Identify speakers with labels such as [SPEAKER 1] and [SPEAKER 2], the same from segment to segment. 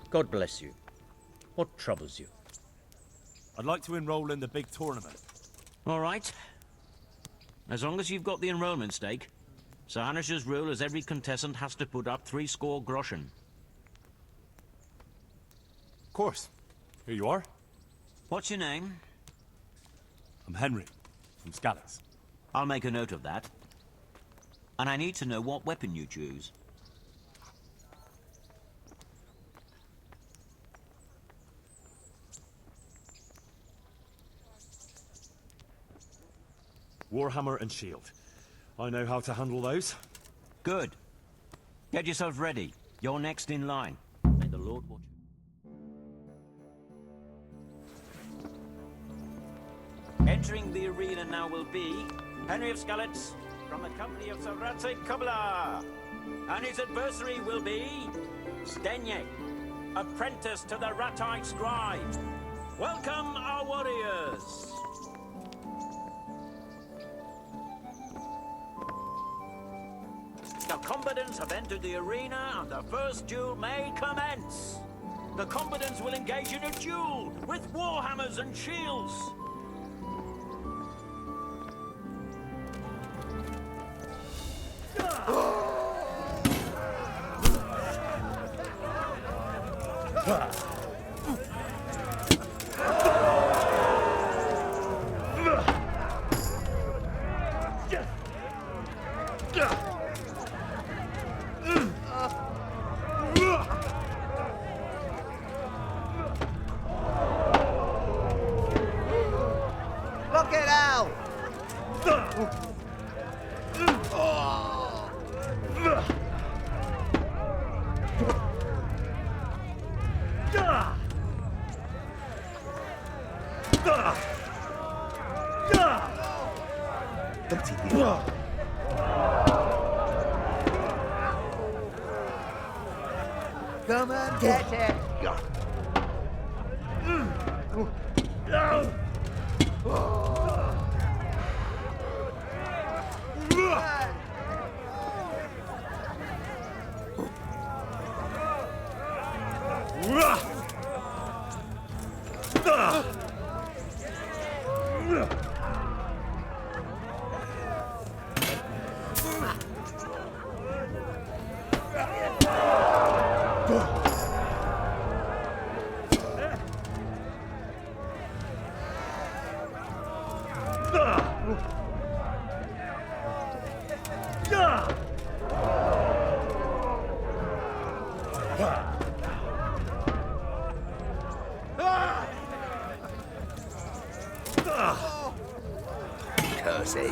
[SPEAKER 1] God bless you. What troubles you?
[SPEAKER 2] I'd like to enroll in the big tournament.
[SPEAKER 3] All right. As long as you've got the enrollment stake. Sir Hanish's rule is every contestant has to put up 3 score groschen.
[SPEAKER 2] Of course. Here you are.
[SPEAKER 3] What's your name?
[SPEAKER 2] I'm Henry, from Skalitz.
[SPEAKER 3] I'll make a note of that. And I need to know what weapon you choose.
[SPEAKER 2] Warhammer and shield. I know how to handle those.
[SPEAKER 3] Good. Get yourself ready. You're next in line. May the Lord watch you. Entering the arena now will be Henry of Skalitz from the company of Sir Radzig Kobyla. And his adversary will be Stenye, apprentice to the Ratite scribe. Welcome, our warriors. The combatants have entered the arena, and the first duel may commence. The combatants will engage in a duel with warhammers and shields.
[SPEAKER 4] Look it out! Come on, get it! Cozy.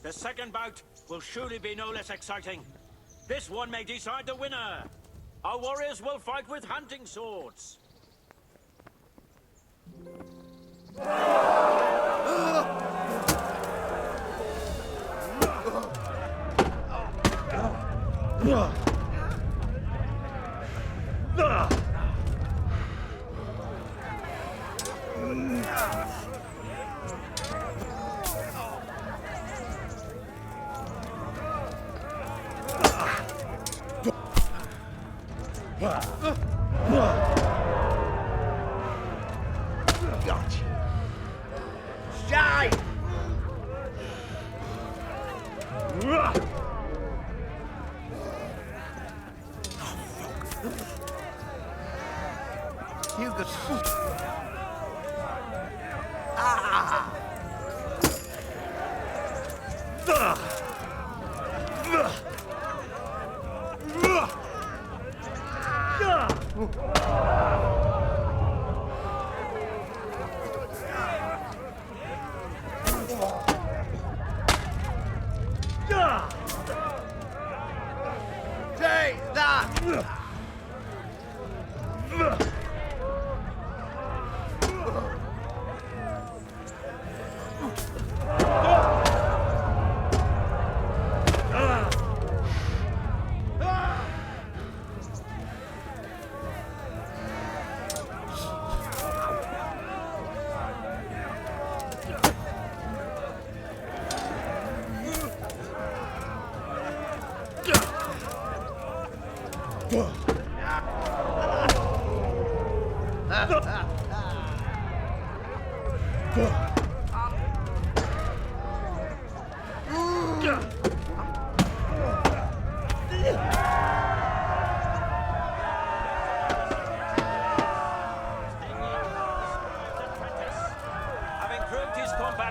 [SPEAKER 3] The second bout will surely be no less exciting. This one may decide the winner. Our warriors will fight with hunting swords.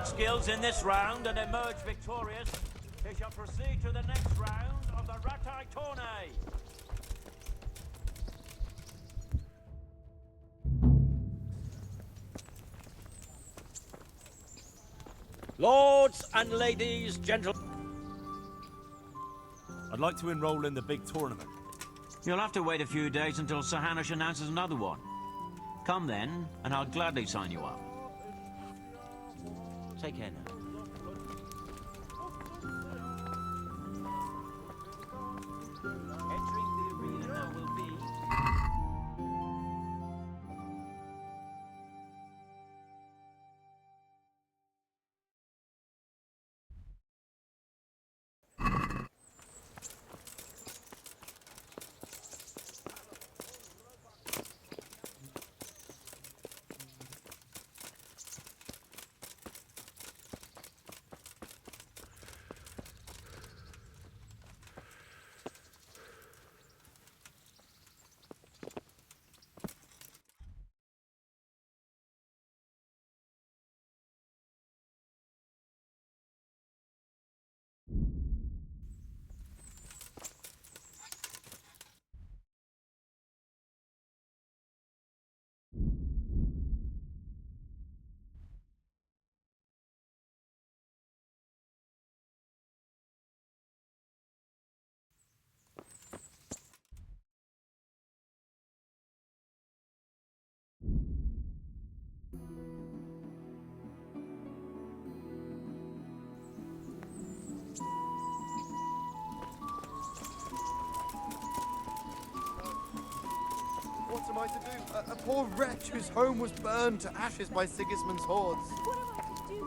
[SPEAKER 3] Skills in this round and emerge victorious, he shall proceed to the next round of the Ratai Tourney.
[SPEAKER 1] Lords and ladies, gentlemen.
[SPEAKER 2] I'd like to enroll in the big tournament.
[SPEAKER 3] You'll have to wait a few days until Sir Hanush announces another one. Come then, and I'll gladly sign you up.
[SPEAKER 1] Take care now.
[SPEAKER 3] Entering the arena now will be...
[SPEAKER 5] What am I to do? A poor wretch whose home was burned to ashes by Sigismund's hordes.
[SPEAKER 6] What am I to do?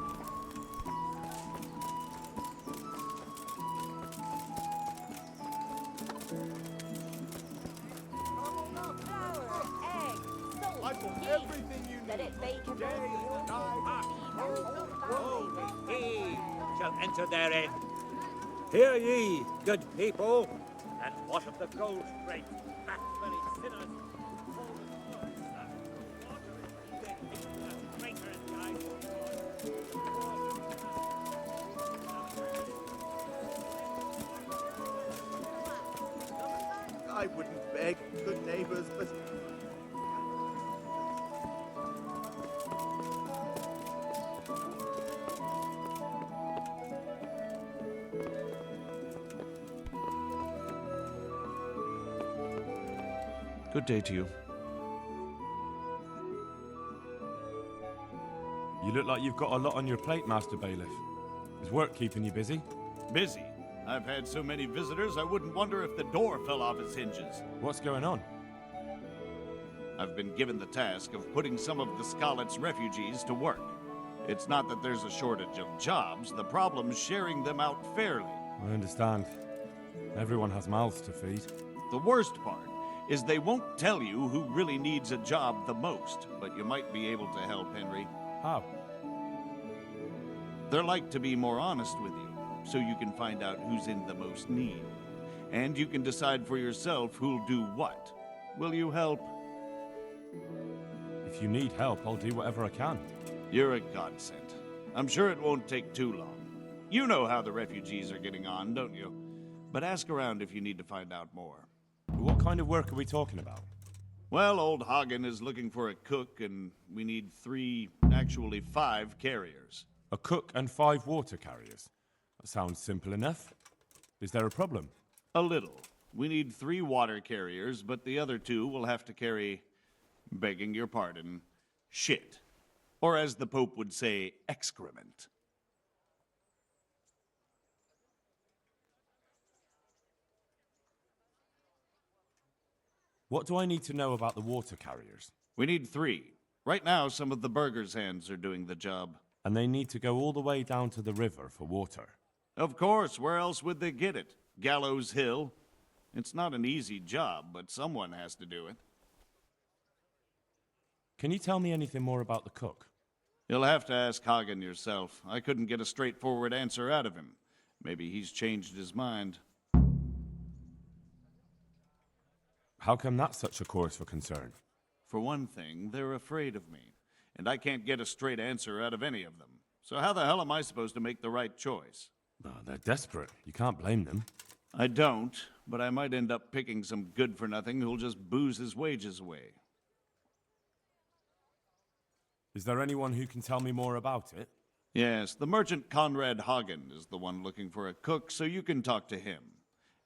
[SPEAKER 6] Flour, eggs, salt,
[SPEAKER 5] I bought
[SPEAKER 6] yeast.
[SPEAKER 5] everything you
[SPEAKER 6] Let
[SPEAKER 5] need.
[SPEAKER 6] it bake and
[SPEAKER 5] Day and night.
[SPEAKER 7] He shall enter therein. Hear ye, good people, and wash of the gold straight, black-bellied sinners, fallen words that water in their ignorant traitor in the eyes of God.
[SPEAKER 5] I wouldn't beg, good neighbors, but
[SPEAKER 8] Good day to you.
[SPEAKER 2] You look like you've got a lot on your plate, Master Bailiff. Is work keeping you busy?
[SPEAKER 8] Busy. I've had so many visitors, I wouldn't wonder if the door fell off its hinges.
[SPEAKER 2] What's going on?
[SPEAKER 8] I've been given the task of putting some of the Skalitz refugees to work. It's not that there's a shortage of jobs, the problem's sharing them out fairly.
[SPEAKER 2] I understand. Everyone has mouths to feed.
[SPEAKER 8] The worst part is they won't tell you who really needs a job the most, but you might be able to help, Henry.
[SPEAKER 2] How?
[SPEAKER 8] They're like to be more honest with you, so you can find out who's in the most need. And you can decide for yourself who'll do what. Will you help?
[SPEAKER 2] If you need help, I'll do whatever I can.
[SPEAKER 8] You're a godsend. I'm sure it won't take too long. You know how the refugees are getting on, don't you? But ask around if you need to find out more.
[SPEAKER 2] What kind of work are we talking about?
[SPEAKER 8] Well, old Hagen is looking for a cook, and we need 5 carriers.
[SPEAKER 2] A cook and 5 water carriers. That sounds simple enough. Is there a problem?
[SPEAKER 8] A little. We need 3 water carriers, but the other 2 will have to carry, begging your pardon, shit. Or as the Pope would say, excrement.
[SPEAKER 2] What do I need to know about the water carriers?
[SPEAKER 8] We need 3. Right now, some of the burghers' hands are doing the job.
[SPEAKER 2] And they need to go all the way down to the river for water.
[SPEAKER 8] Of course, where else would they get it? Gallows Hill? It's not an easy job, but someone has to do it.
[SPEAKER 2] Can you tell me anything more about the cook?
[SPEAKER 8] You'll have to ask Hagen yourself. I couldn't get a straightforward answer out of him. Maybe he's changed his mind.
[SPEAKER 2] How come that's such a cause for concern?
[SPEAKER 8] For one thing, they're afraid of me, and I can't get a straight answer out of any of them. So how the hell am I supposed to make the right choice?
[SPEAKER 2] Oh, they're desperate. You can't blame them.
[SPEAKER 8] I don't, but I might end up picking some good-for-nothing who'll just booze his wages away.
[SPEAKER 2] Is there anyone who can tell me more about it?
[SPEAKER 8] Yes, the merchant Conrad Hagen is the one looking for a cook, so you can talk to him.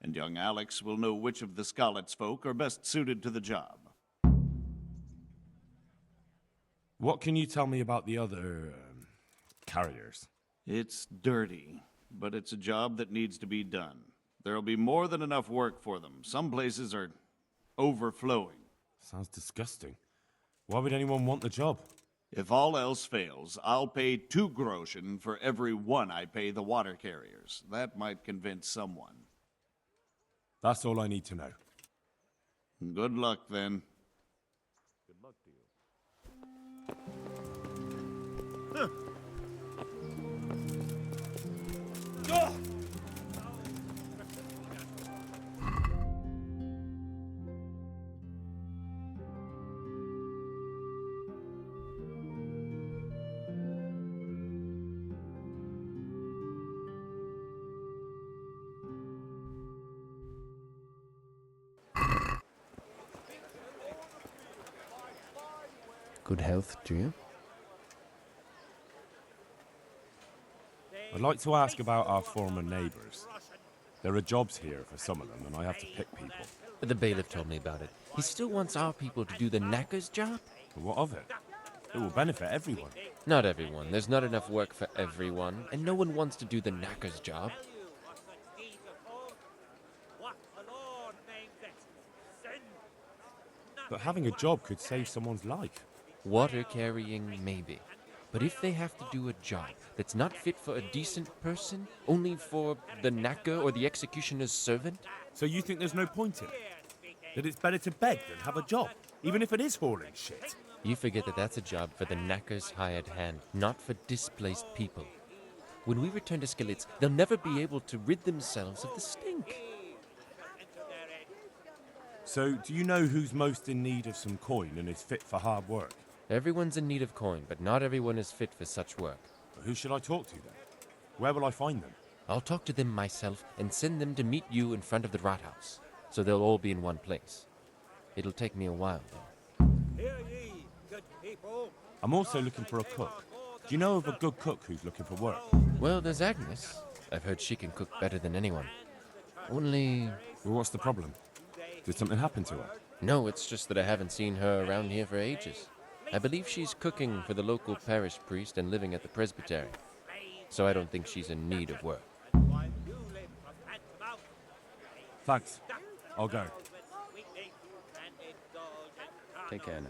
[SPEAKER 8] And young Alex will know which of the Skalitz folk are best suited to the job.
[SPEAKER 2] What can you tell me about the other carriers?
[SPEAKER 8] It's dirty, but it's a job that needs to be done. There'll be more than enough work for them. Some places are overflowing.
[SPEAKER 2] Sounds disgusting. Why would anyone want the job?
[SPEAKER 8] If all else fails, I'll pay 2 groschen for every 1 I pay the water carriers. That might convince someone.
[SPEAKER 2] That's all I need to know.
[SPEAKER 8] Good luck, then.
[SPEAKER 2] Good luck to you.
[SPEAKER 9] Good health to you.
[SPEAKER 2] I'd like to ask about our former neighbors. There are jobs here for some of them, and I have to pick people.
[SPEAKER 9] The bailiff told me about it. He still wants our people to do the knacker's job?
[SPEAKER 2] But what of it? It will benefit everyone.
[SPEAKER 9] Not everyone. There's not enough work for everyone, and no one wants to do the knacker's job.
[SPEAKER 2] But having a job could save someone's life.
[SPEAKER 9] Water carrying, maybe. But if they have to do a job that's not fit for a decent person, only for the knacker or the executioner's servant?
[SPEAKER 2] So you think there's no point in it? That it's better to beg than have a job, even if it is hauling shit?
[SPEAKER 9] You forget that that's a job for the knacker's hired hand, not for displaced people. When we return to Skalitz, they'll never be able to rid themselves of the stink.
[SPEAKER 2] So, do you know who's most in need of some coin and is fit for hard work?
[SPEAKER 9] Everyone's in need of coin, but not everyone is fit for such work.
[SPEAKER 2] Who should I talk to then? Where will I find them?
[SPEAKER 9] I'll talk to them myself and send them to meet you in front of the Rathaus, so they'll all be in one place. It'll take me a while, though.
[SPEAKER 7] Hear ye, good people.
[SPEAKER 2] I'm also looking for a cook. Do you know of a good cook who's looking for work?
[SPEAKER 9] Well, there's Agnes. I've heard she can cook better than anyone. Only...
[SPEAKER 2] Well, what's the problem? Did something happen to her?
[SPEAKER 9] No, it's just that I haven't seen her around here for ages. I believe she's cooking for the local parish priest and living at the presbytery. So I don't think she's in need of work.
[SPEAKER 2] Thanks. I'll go.
[SPEAKER 9] Take care now.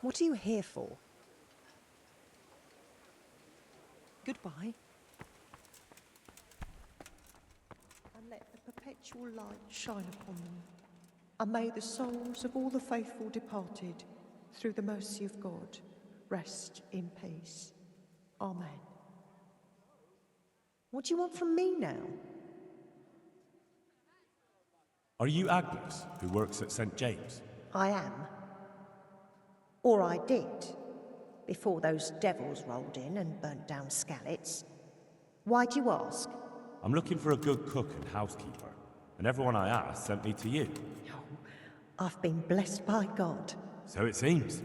[SPEAKER 10] What are you here for? Goodbye. And let the perpetual light shine upon them. And may the souls of all the faithful departed, through the mercy of God, rest in peace. Amen. What do you want from me now?
[SPEAKER 2] Are you Agnes, who works at St. James?
[SPEAKER 10] I am. Or I did, before those devils rolled in and burnt down Skalitz. Why do you ask?
[SPEAKER 2] I'm looking for a good cook and housekeeper, and everyone I asked sent me to you.
[SPEAKER 10] Oh, I've been blessed by God.
[SPEAKER 2] So it seems.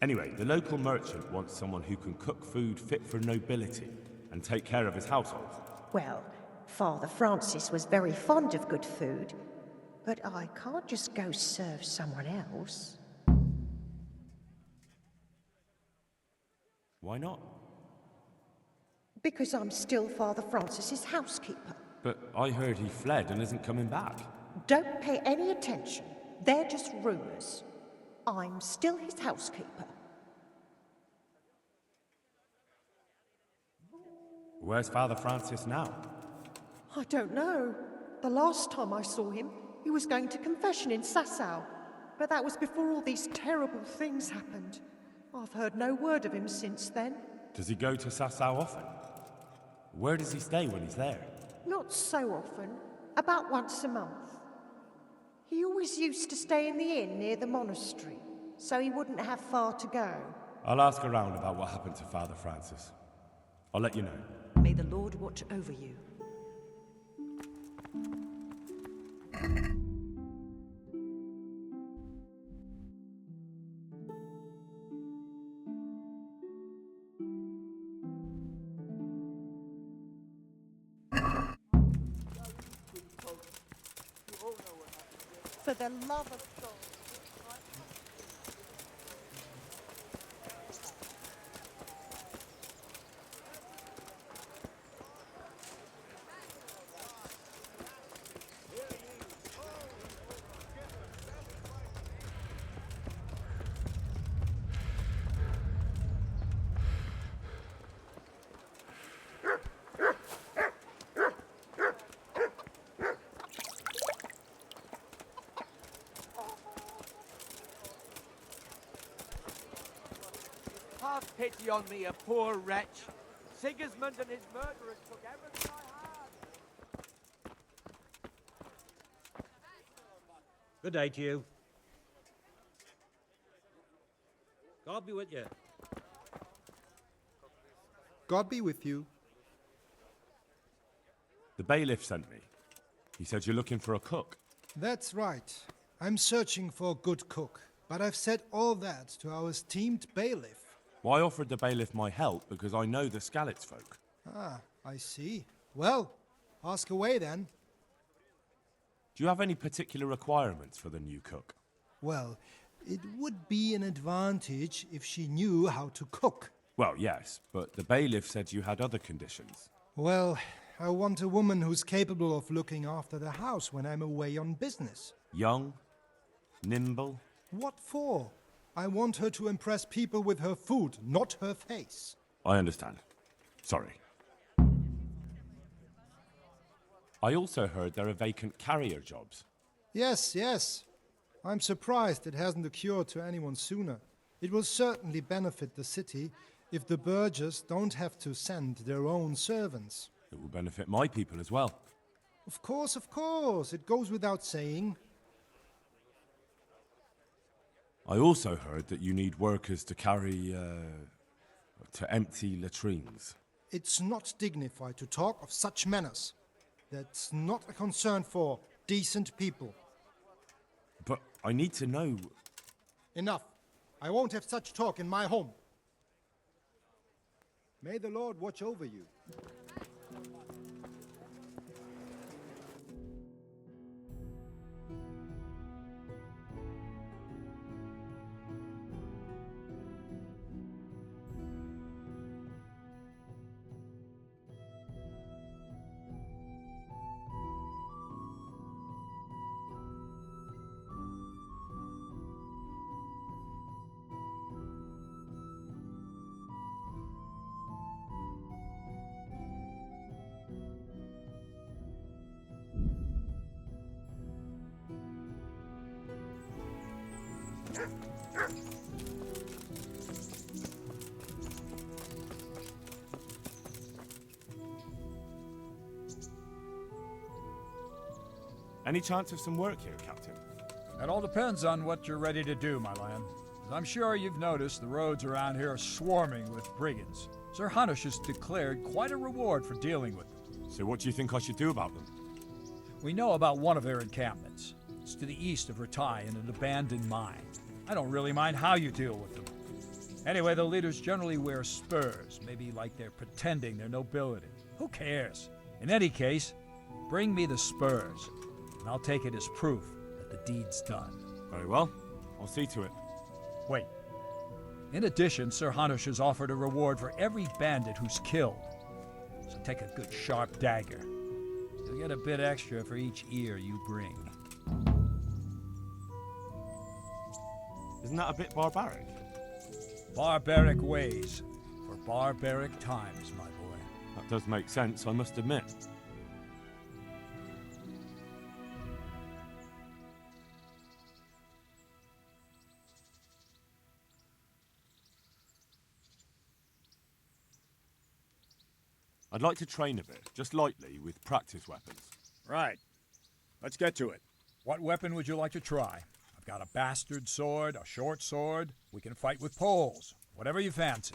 [SPEAKER 2] Anyway, the local merchant wants someone who can cook food fit for nobility and take care of his household.
[SPEAKER 10] Well, Father Francis was very fond of good food, but I can't just go serve someone else.
[SPEAKER 2] Why not?
[SPEAKER 10] Because I'm still Father Francis's housekeeper.
[SPEAKER 2] But I heard he fled and isn't coming back.
[SPEAKER 10] Don't pay any attention. They're just rumors. I'm still his housekeeper.
[SPEAKER 2] Where's Father Francis now?
[SPEAKER 10] I don't know. The last time I saw him, he was going to confession in Sasau. But that was before all these terrible things happened. I've heard no word of him since then.
[SPEAKER 2] Does he go to Sasau often? Where does he stay when he's there?
[SPEAKER 10] Not so often. About once a month. He always used to stay in the inn near the monastery, so he wouldn't have far to go.
[SPEAKER 2] I'll ask around about what happened to Father Francis. I'll let you know.
[SPEAKER 10] May the Lord watch over you. For the love of God.
[SPEAKER 1] Have pity on me, a poor wretch. Sigismund and his murderers took everything I had.
[SPEAKER 7] Good day to you. God be with you.
[SPEAKER 5] God be with you.
[SPEAKER 2] The bailiff sent me. He said you're looking for a cook.
[SPEAKER 11] That's right. I'm searching for a good cook, but I've said all that to our esteemed bailiff.
[SPEAKER 2] Well, I offered the bailiff my help because I know the Skalitz folk.
[SPEAKER 11] Ah, I see. Well, ask away then.
[SPEAKER 2] Do you have any particular requirements for the new cook?
[SPEAKER 11] Well, it would be an advantage if she knew how to cook.
[SPEAKER 2] Well, yes, but the bailiff said you had other conditions.
[SPEAKER 11] Well, I want a woman who's capable of looking after the house when I'm away on business.
[SPEAKER 2] Young? Nimble?
[SPEAKER 11] What for? I want her to impress people with her food, not her face.
[SPEAKER 2] I understand. Sorry. I also heard there are vacant carrier jobs.
[SPEAKER 11] Yes, yes. I'm surprised it hasn't occurred to anyone sooner. It will certainly benefit the city if the burghers don't have to send their own servants.
[SPEAKER 2] It will benefit my people as well.
[SPEAKER 11] Of course, it goes without saying.
[SPEAKER 2] I also heard that you need workers to carry, to empty latrines.
[SPEAKER 11] It's not dignified to talk of such manners. That's not a concern for decent people.
[SPEAKER 2] But I need to know...
[SPEAKER 11] Enough. I won't have such talk in my home. May the Lord watch over you.
[SPEAKER 2] Any chance of some work here, Captain?
[SPEAKER 12] It all depends on what you're ready to do, my lad. As I'm sure you've noticed, the roads around here are swarming with brigands. Sir Hanush has declared quite a reward for dealing with them.
[SPEAKER 2] So what do you think I should do about them?
[SPEAKER 12] We know about one of their encampments. It's to the east of Ratai in an abandoned mine. I don't really mind how you deal with them. Anyway, the leaders generally wear spurs, maybe like they're pretending they're nobility. Who cares? In any case, bring me the spurs, and I'll take it as proof that the deed's done.
[SPEAKER 2] Very well. I'll see to it.
[SPEAKER 12] Wait. In addition, Sir Hanush has offered a reward for every bandit who's killed. So take a good sharp dagger. You'll get a bit extra for each ear you bring.
[SPEAKER 2] Isn't that a bit barbaric?
[SPEAKER 12] Barbaric ways for barbaric times, my boy.
[SPEAKER 2] That does make sense, I must admit. I'd like to train a bit, just lightly, with practice weapons.
[SPEAKER 12] Right. Let's get to it. What weapon would you like to try? I've got a bastard sword, a short sword. We can fight with poles. Whatever you fancy.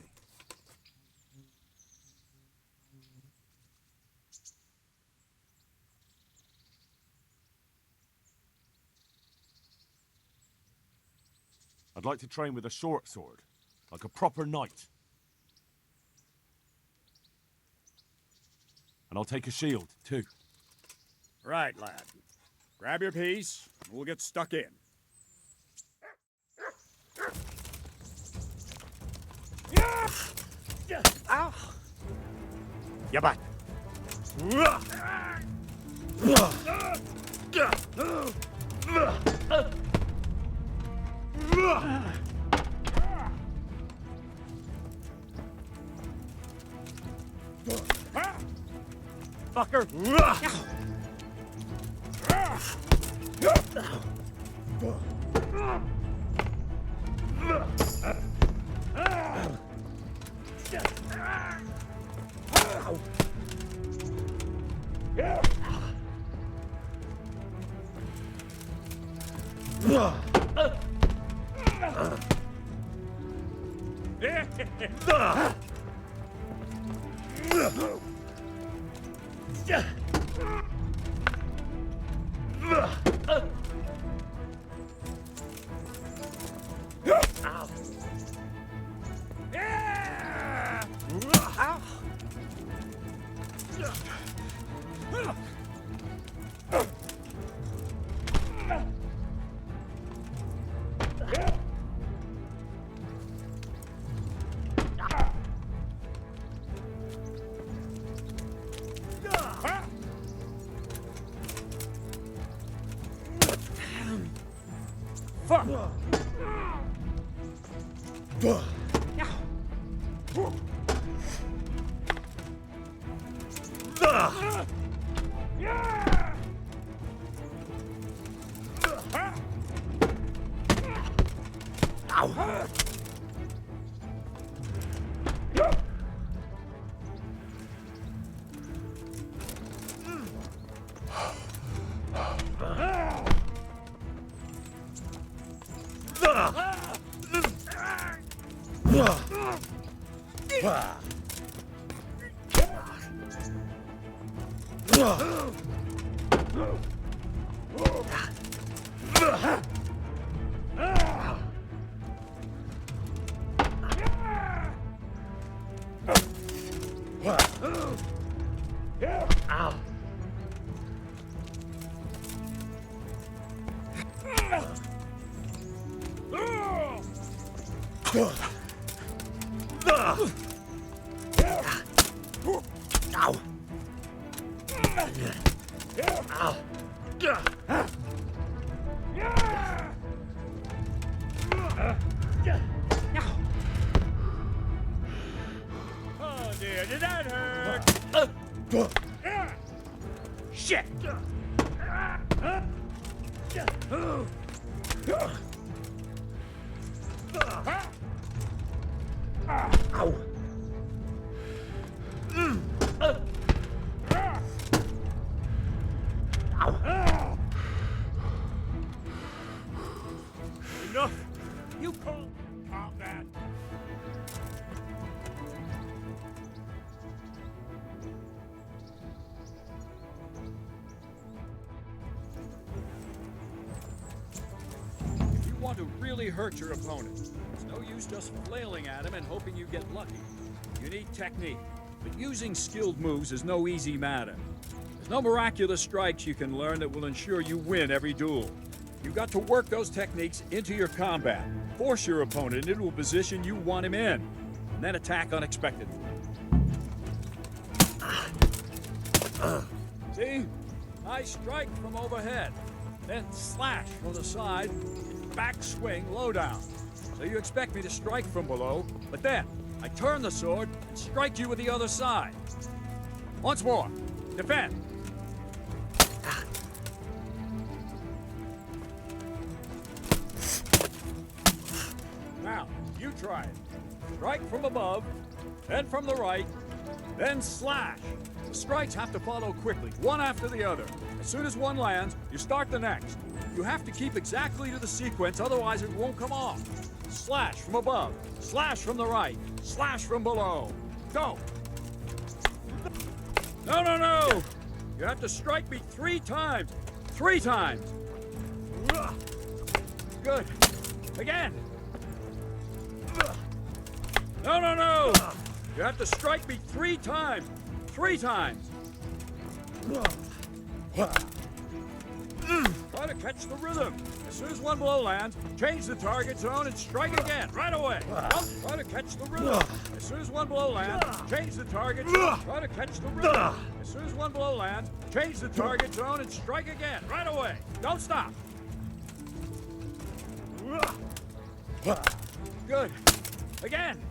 [SPEAKER 2] I'd like to train with a short sword, like a proper knight. And I'll take a shield, too.
[SPEAKER 12] Right, lad. Grab your piece, and we'll get stuck in.
[SPEAKER 7] Ow!
[SPEAKER 12] You back.
[SPEAKER 7] Fucker!
[SPEAKER 12] Oh dear, did that hurt? Shit!
[SPEAKER 7] Ow!
[SPEAKER 12] Enough! You call combat! If you want to really hurt your opponent, it's no use just flailing at him and hoping you get lucky. You need technique, but using skilled moves is no easy matter. There's no miraculous strikes you can learn that will ensure you win every duel. You've got to work those techniques into your combat, force your opponent into a position you want him in, and then attack unexpectedly. See? I strike from overhead, then slash from the side, back swing low down. So you expect me to strike from below, but then I turn the sword and strike you with the other side. Once more, defend. Now, you try it. Strike from above, then from the right, Then slash. The strikes have to follow quickly, one after the other. As soon as one lands, you start the next. You have to keep exactly to the sequence, otherwise it won't come off. Slash from above, slash from the right, slash from below. Go! No, no, no! You have to strike me 3 times. 3 times. Good. Again. No, no, no! You have to strike me 3 times. 3 times. Try to catch the rhythm. As soon as one blow lands, change the target zone and strike again, right away. Try to catch the rhythm. As soon as one blow lands, change the target zone. Try to catch the rhythm. As soon as one blow lands, change the target zone and strike again, right away. Don't stop. Good. Again.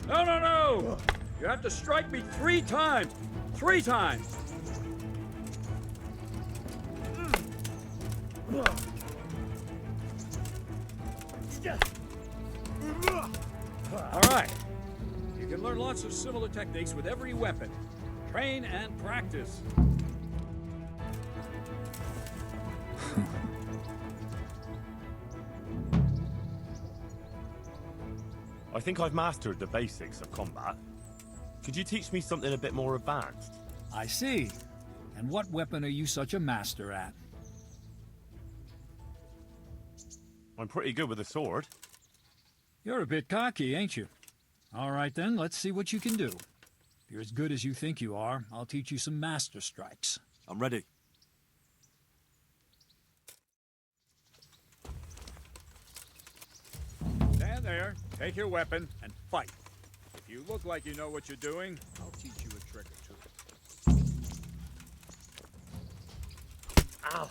[SPEAKER 12] No, no, no! You have to strike me 3 times. 3 times. All right. You can learn lots of similar techniques with every weapon. Train and practice.
[SPEAKER 2] I think I've mastered the basics of combat. Could you teach me something a bit more advanced?
[SPEAKER 12] I see. And what weapon are you such a master at?
[SPEAKER 2] I'm pretty good with a sword.
[SPEAKER 12] You're a bit cocky, ain't you? All right then, let's see what you can do. If you're as good as you think you are, I'll teach you some master strikes.
[SPEAKER 2] I'm ready.
[SPEAKER 12] Stand there, take your weapon, and fight. If you look like you know what you're doing, I'll teach you a trick or two.
[SPEAKER 2] Ow!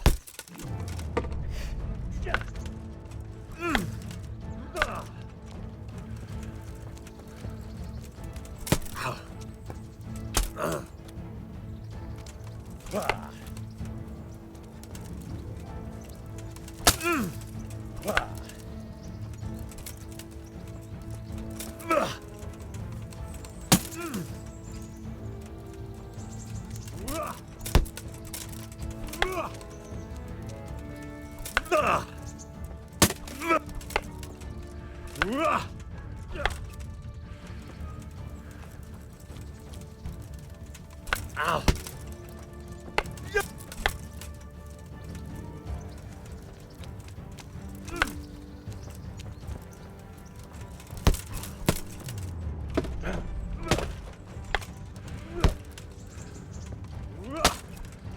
[SPEAKER 2] Ow!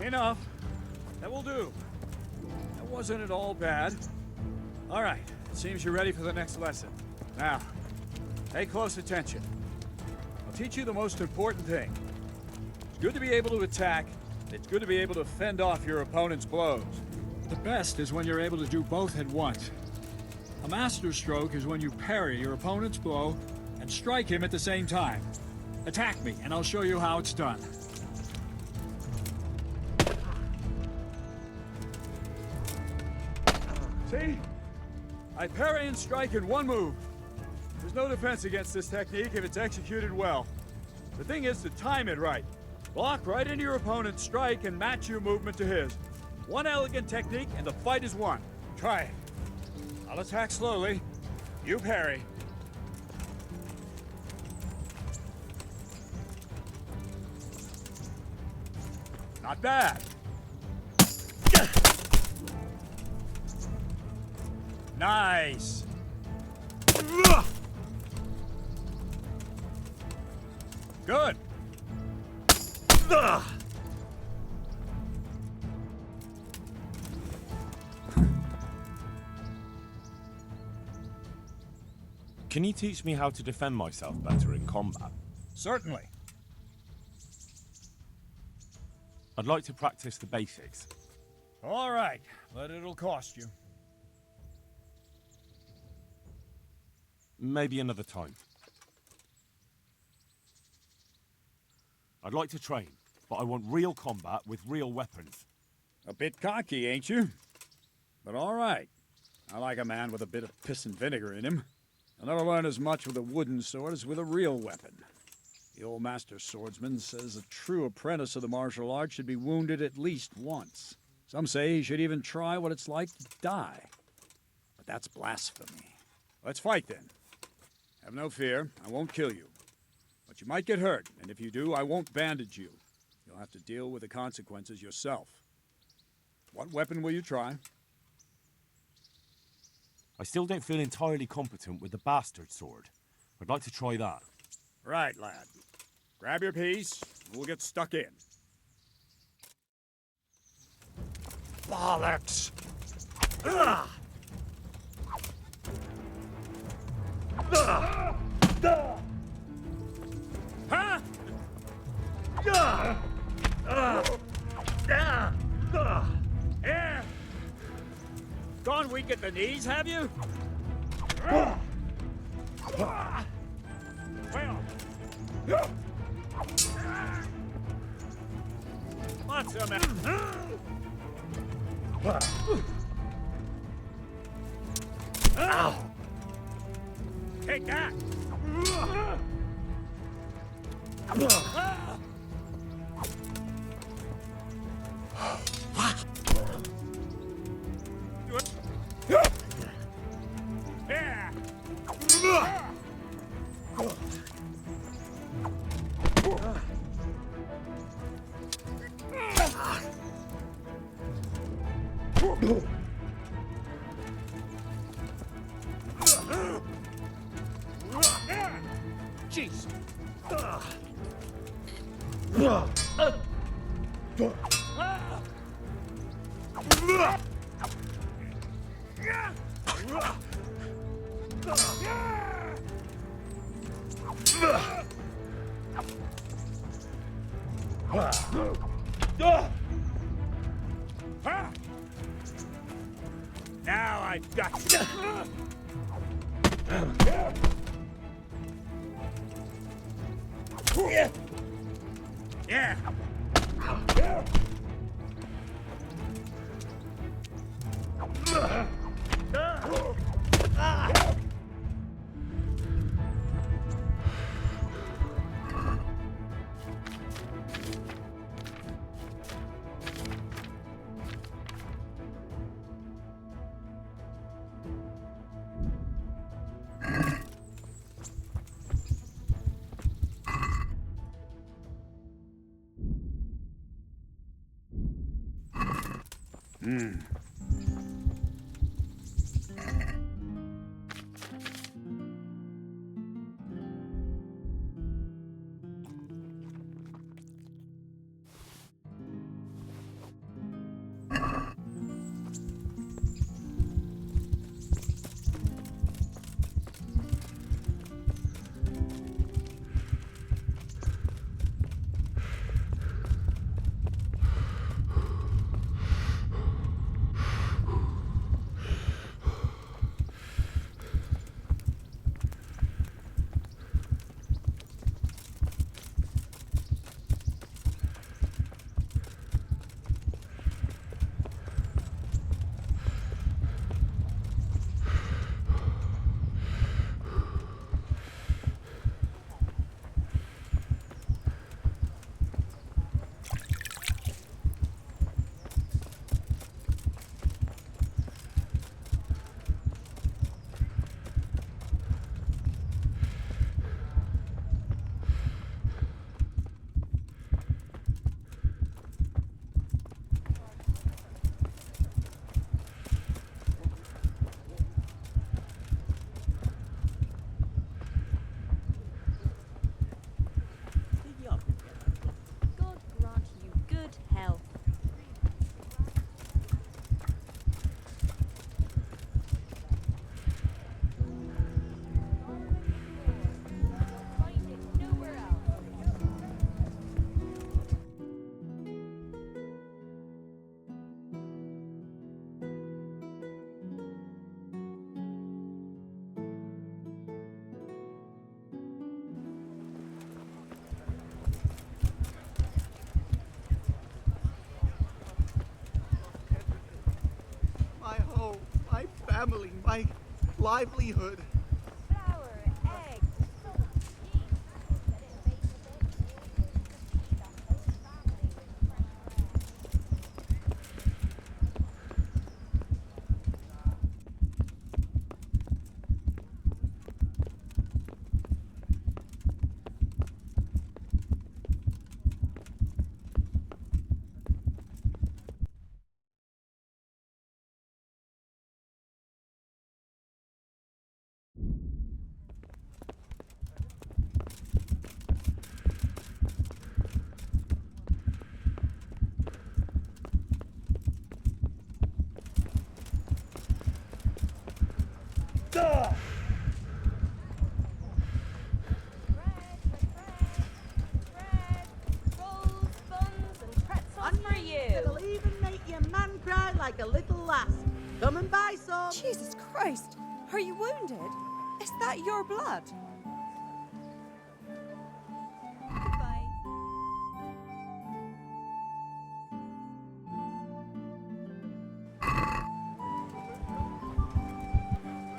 [SPEAKER 12] Enough. That will do. That wasn't at all bad. All right, it seems you're ready for the next lesson. Now, pay close attention. I'll teach you the most important thing. It's good to be able to attack, and it's good to be able to fend off your opponent's blows. The best is when you're able to do both at once. A master stroke is when you parry your opponent's blow and strike him at the same time. Attack me, and I'll show you how it's done. See? I parry and strike in one move. There's no defense against this technique if it's executed well. The thing is to time it right. Block right into your opponent's strike and match your movement to his. One elegant technique and the fight is won. Try it. I'll attack slowly. You parry. Not bad. Nice. Good.
[SPEAKER 2] Can you teach me how to defend myself better in combat?
[SPEAKER 12] Certainly.
[SPEAKER 2] I'd like to practice the basics.
[SPEAKER 12] All right, but it'll cost you.
[SPEAKER 2] Maybe another time. I'd like to train, but I want real combat with real weapons.
[SPEAKER 12] A bit cocky, ain't you? But all right.
[SPEAKER 13] I like a man with a bit of piss and vinegar in him. I'll never learn as much with a wooden sword as with a real weapon. The old master swordsman says a true apprentice of the martial art should be wounded at least once. Some say he should even try what it's like to die. But that's blasphemy. Let's fight then. Have no fear, I won't kill you. But you might get hurt, and if you do, I won't bandage you. You'll have to deal with the consequences yourself. What weapon will you try?
[SPEAKER 2] I still don't feel entirely competent with the bastard sword. I'd like to try that.
[SPEAKER 13] Right, lad. Grab your piece, and we'll get stuck in.
[SPEAKER 7] Bollocks! Ugh!
[SPEAKER 13] Huh? Gone weak at the knees, have you? Well. What's the matter? Ow! Take that!
[SPEAKER 7] Jeez!
[SPEAKER 13] Now I've got you. Yeah.
[SPEAKER 5] family, my livelihood.
[SPEAKER 6] Flour, eggs, salt, yeast. Let it bake a bit. Feed the whole family with fresh bread.
[SPEAKER 14] It'll even make your man cry like a little lass. Come and buy some.
[SPEAKER 15] Jesus Christ! Are you wounded? Is that your blood?
[SPEAKER 6] Goodbye.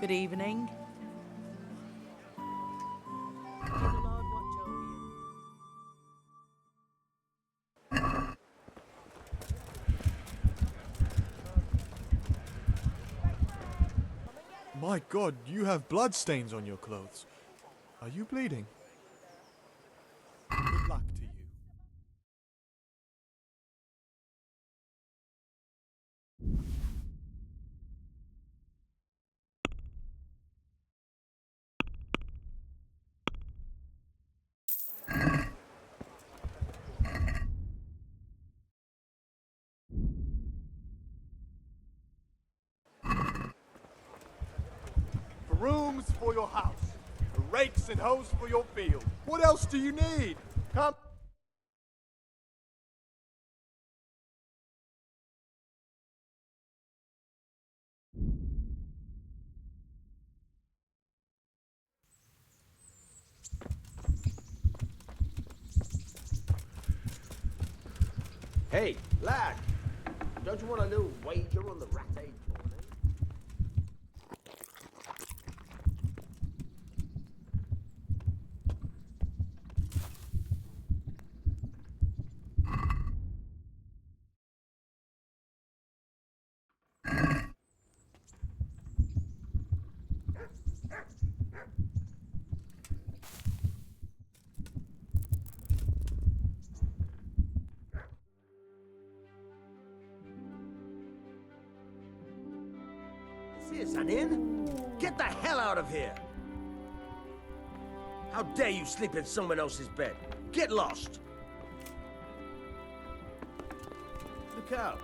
[SPEAKER 14] Good evening. May the Lord watch over you.
[SPEAKER 5] My God, you have bloodstains on your clothes. Are you bleeding? Good luck to you. Brooms for your house, rakes and hoes for your field. What else do you need? Come.
[SPEAKER 16] Hey, lad, don't you want a little wager on the rat egg? This is an inn? Get the hell out of here! How dare you sleep in someone else's bed? Get lost! Look out!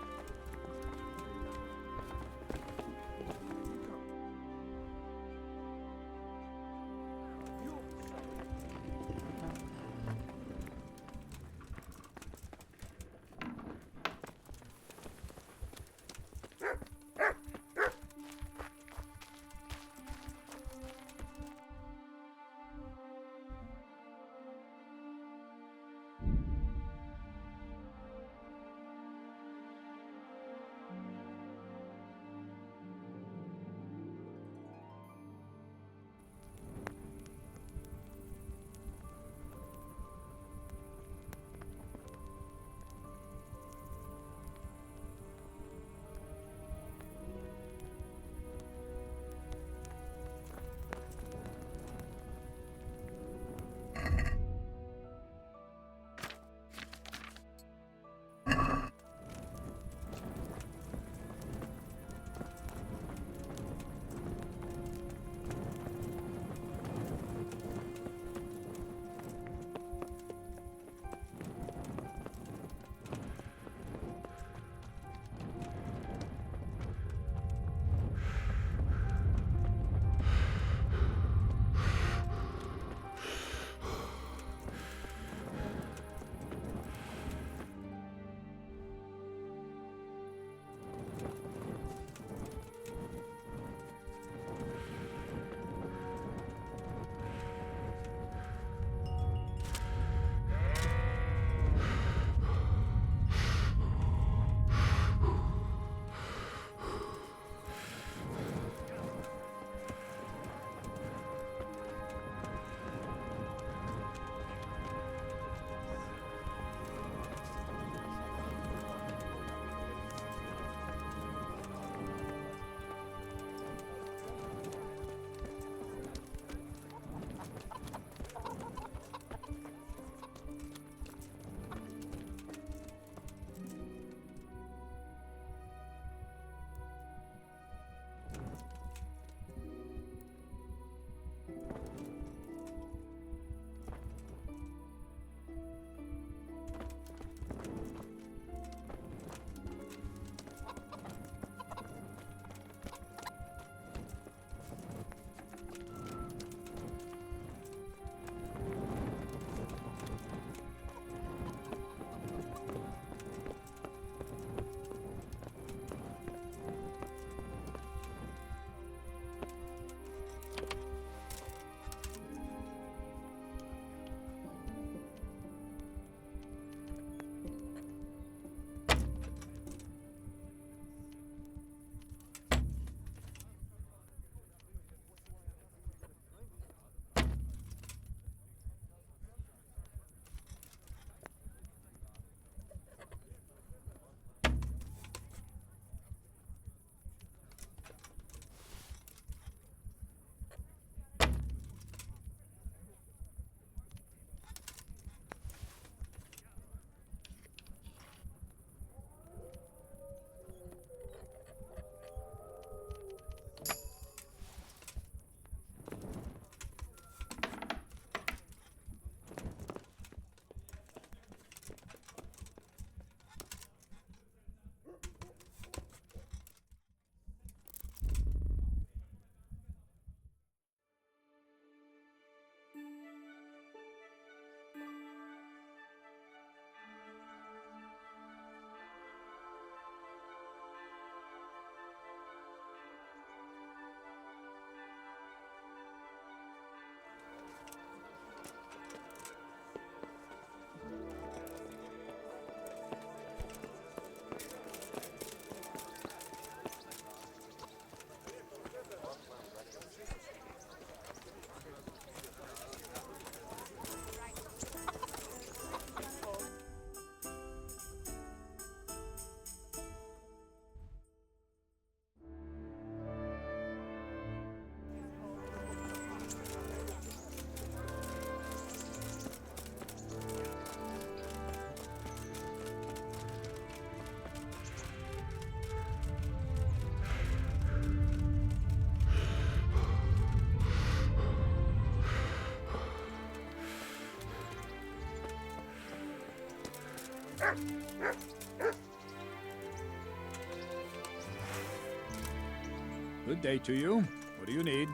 [SPEAKER 13] Good day to you. What do you need?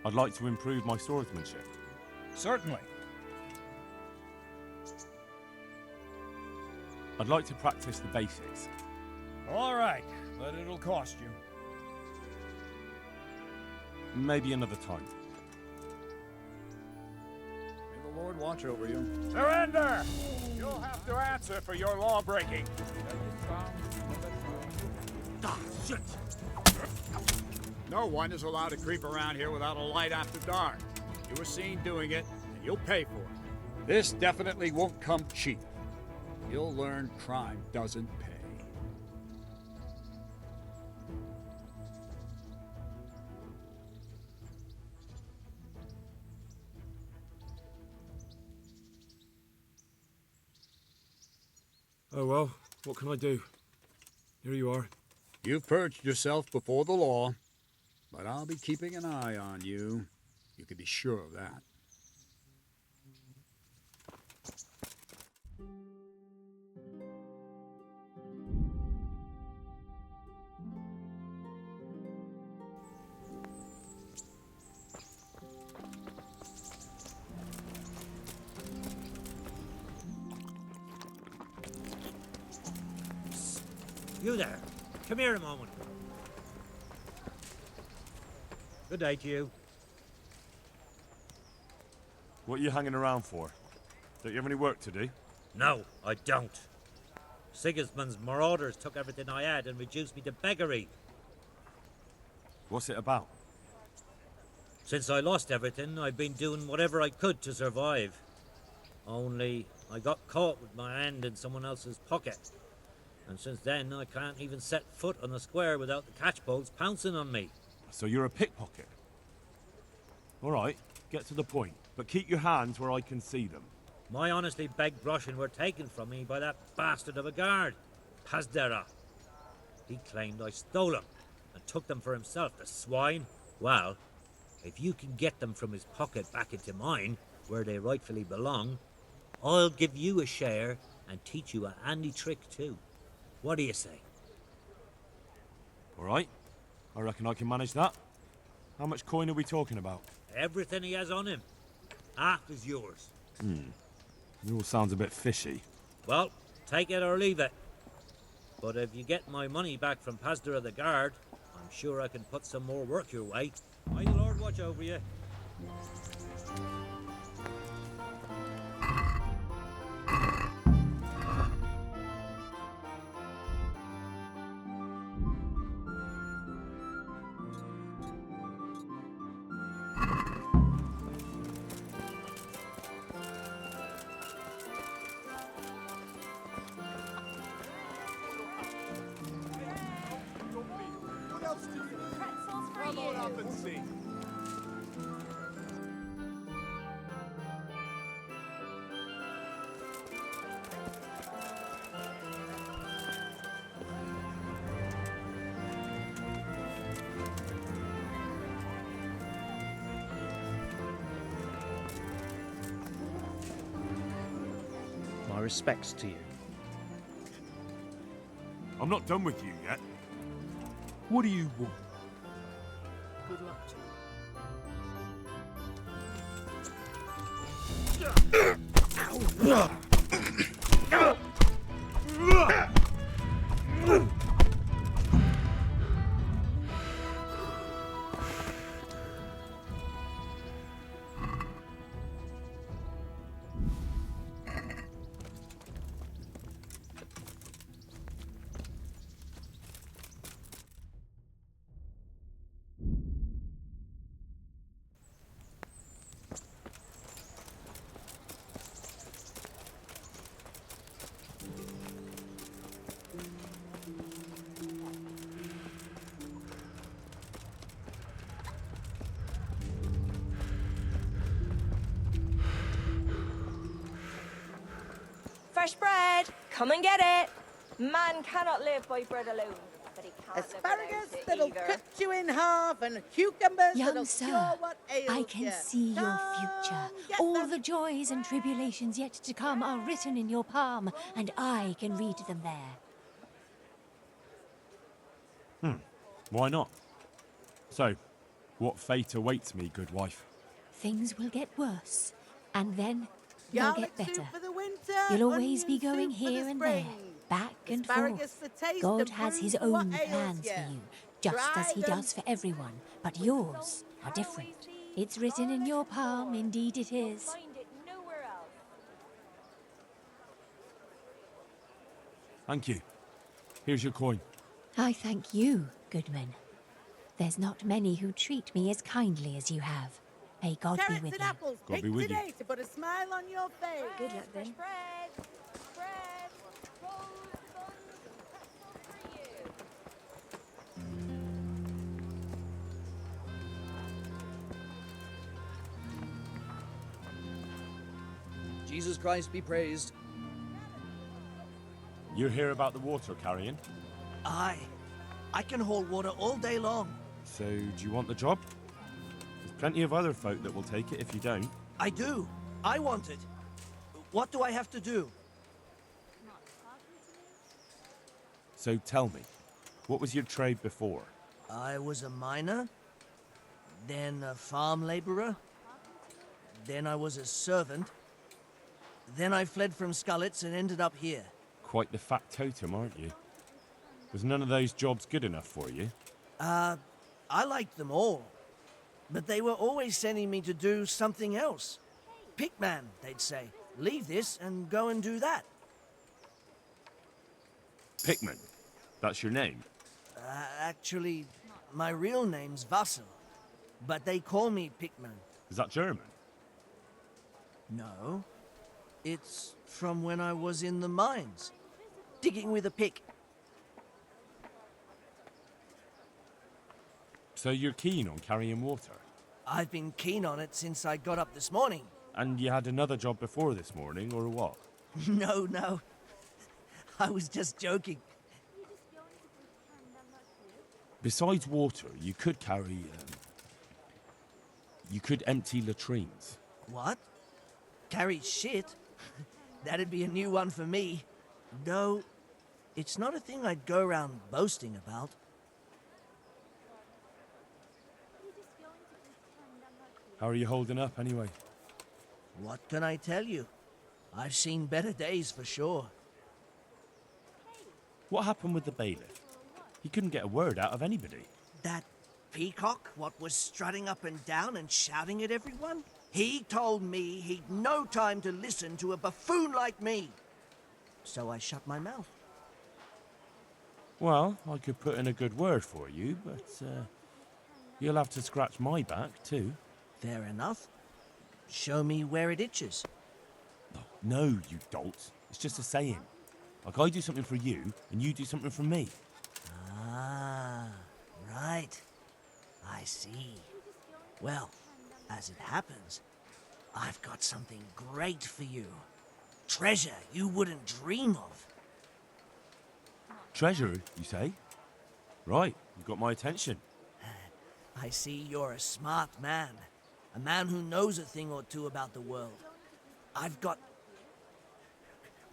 [SPEAKER 2] I'd like to improve my swordsmanship.
[SPEAKER 12] Certainly.
[SPEAKER 2] I'd like to practice the basics.
[SPEAKER 12] All right, but it'll cost you.
[SPEAKER 2] Maybe another time.
[SPEAKER 13] May the Lord watch over you.
[SPEAKER 7] Surrender! You'll have to answer for your law breaking.
[SPEAKER 13] Ah, shit! No one is allowed to creep around here without a light after dark. You were seen doing it, and you'll pay for it. This definitely won't come cheap. You'll learn crime doesn't pay.
[SPEAKER 2] Oh well, what can I do? Here you are.
[SPEAKER 13] You've purged yourself before the law, but I'll be keeping an eye on you. You can be sure of that.
[SPEAKER 7] You there. Come here a moment. Good day to you.
[SPEAKER 2] What are you hanging around for? Don't you have any work to do?
[SPEAKER 7] No, I don't. Sigismund's marauders took everything I had and reduced me to beggary.
[SPEAKER 2] What's it about?
[SPEAKER 7] Since I lost everything, I've been doing whatever I could to survive. Only, I got caught with my hand in someone else's pocket. And since then, I can't even set foot on the square without the catchpoles pouncing on me.
[SPEAKER 2] So you're a pickpocket? All right, get to the point, but keep your hands where I can see them.
[SPEAKER 7] My honestly begged brushing were taken from me by that bastard of a guard, Pazdera. He claimed I stole them and took them for himself, the swine. Well, if you can get them from his pocket back into mine, where they rightfully belong, I'll give you a share and teach you a handy trick too. What do you say?
[SPEAKER 2] All right, I reckon I can manage that. How much coin are we talking about?
[SPEAKER 7] Everything he has on him. Half is yours.
[SPEAKER 2] It all sounds a bit fishy.
[SPEAKER 7] Well, take it or leave it. But if you get my money back from Pazdera the guard, I'm sure I can put some more work your way. May the Lord watch over you.
[SPEAKER 5] What else do you need?
[SPEAKER 6] Pretzels for
[SPEAKER 5] Come on
[SPEAKER 6] you.
[SPEAKER 5] up and see.
[SPEAKER 17] My respects to you.
[SPEAKER 2] I'm not done with you yet. What do you want?
[SPEAKER 17] Good luck to
[SPEAKER 6] Fresh bread! Come and get it! Man cannot live by bread alone, but he
[SPEAKER 14] Asparagus that'll cut you in half, and cucumbers
[SPEAKER 18] Young
[SPEAKER 14] that'll
[SPEAKER 18] sir,
[SPEAKER 14] cure what ails
[SPEAKER 18] I can
[SPEAKER 14] ya.
[SPEAKER 18] see your future. All the joys and tribulations yet to come are written in your palm, and I can read them there.
[SPEAKER 2] Why not? So, what fate awaits me, good wife?
[SPEAKER 18] Things will get worse, and then they'll
[SPEAKER 14] Garlic
[SPEAKER 18] get
[SPEAKER 14] soup
[SPEAKER 18] better.
[SPEAKER 14] for the winter,
[SPEAKER 18] You'll always be
[SPEAKER 14] onion
[SPEAKER 18] going
[SPEAKER 14] soup for the
[SPEAKER 18] here and there,
[SPEAKER 14] spring.
[SPEAKER 18] back and
[SPEAKER 14] Asparagus
[SPEAKER 18] forth.
[SPEAKER 14] for taste
[SPEAKER 18] God
[SPEAKER 14] and
[SPEAKER 18] has
[SPEAKER 14] brew
[SPEAKER 18] his
[SPEAKER 14] for what
[SPEAKER 18] own
[SPEAKER 14] ails
[SPEAKER 18] plans
[SPEAKER 14] ya.
[SPEAKER 18] for you, just as he
[SPEAKER 14] Try them.
[SPEAKER 18] does for everyone, but yours are different. It's written in your palm, indeed it is.
[SPEAKER 6] Find it nowhere else.
[SPEAKER 2] Thank you. Here's your coin.
[SPEAKER 18] I thank you, Goodman. There's not many who treat me as kindly as you have. May God be
[SPEAKER 14] Carrots
[SPEAKER 18] with
[SPEAKER 14] and
[SPEAKER 18] you.
[SPEAKER 14] apples
[SPEAKER 2] God
[SPEAKER 14] picked
[SPEAKER 2] be with you.
[SPEAKER 14] today to put a smile on your face.
[SPEAKER 6] Good luck then. Bread, bread, rolls, buns, and pretzels for you.
[SPEAKER 17] Jesus Christ be praised.
[SPEAKER 2] You hear about the water carrying?
[SPEAKER 17] Aye. I can haul water all day long.
[SPEAKER 2] So, do you want the job? There's plenty of other folk that will take it if you don't.
[SPEAKER 17] I do. I want it. What do I have to do?
[SPEAKER 2] So tell me, what was your trade before?
[SPEAKER 17] I was a miner, then a farm laborer, then I was a servant, then I fled from Skalitz and ended up here.
[SPEAKER 2] Quite the fat totem, aren't you? Was none of those jobs good enough for you?
[SPEAKER 17] I liked them all, but they were always sending me to do something else. Pickman, they'd say. Leave this and go and do that.
[SPEAKER 2] Pickman. That's your name?
[SPEAKER 17] Actually, my real name's Vassal, but they call me Pickman.
[SPEAKER 2] Is that German?
[SPEAKER 17] No. It's from when I was in the mines, digging with a pick.
[SPEAKER 2] So you're keen on carrying water?
[SPEAKER 17] I've been keen on it since I got up this morning.
[SPEAKER 2] And you had another job before this morning, or what?
[SPEAKER 17] No. I was just joking.
[SPEAKER 2] Besides water, you could carry... you could empty latrines.
[SPEAKER 17] What? Carry shit? That'd be a new one for me. No, it's not a thing I'd go around boasting about.
[SPEAKER 2] How are you holding up, anyway?
[SPEAKER 17] What can I tell you? I've seen better days for sure.
[SPEAKER 2] What happened with the bailiff? He couldn't get a word out of anybody.
[SPEAKER 17] That peacock, what was strutting up and down and shouting at everyone? He told me he'd no time to listen to a buffoon like me. So I shut my mouth.
[SPEAKER 2] Well, I could put in a good word for you, but you'll have to scratch my back, too.
[SPEAKER 17] Fair enough. Show me where it itches.
[SPEAKER 2] No, you dolt. It's just a saying. Like I do something for you, and you do something for me.
[SPEAKER 17] Ah, right. I see. Well, as it happens, I've got something great for you. Treasure you wouldn't dream of.
[SPEAKER 2] Treasure, you say? Right, you got my attention.
[SPEAKER 17] I see you're a smart man. A man who knows a thing or two about the world. I've got...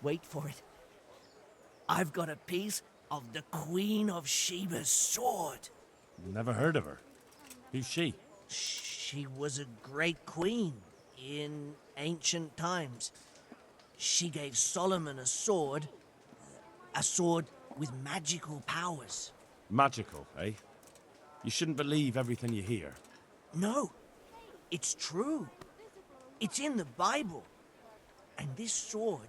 [SPEAKER 17] Wait for it. I've got a piece of the Queen of Sheba's sword.
[SPEAKER 2] Never heard of her. Who's she?
[SPEAKER 17] She was a great queen in ancient times. She gave Solomon a sword with magical powers.
[SPEAKER 2] Magical, eh? You shouldn't believe everything you hear.
[SPEAKER 17] No, it's true. It's in the Bible. And this sword,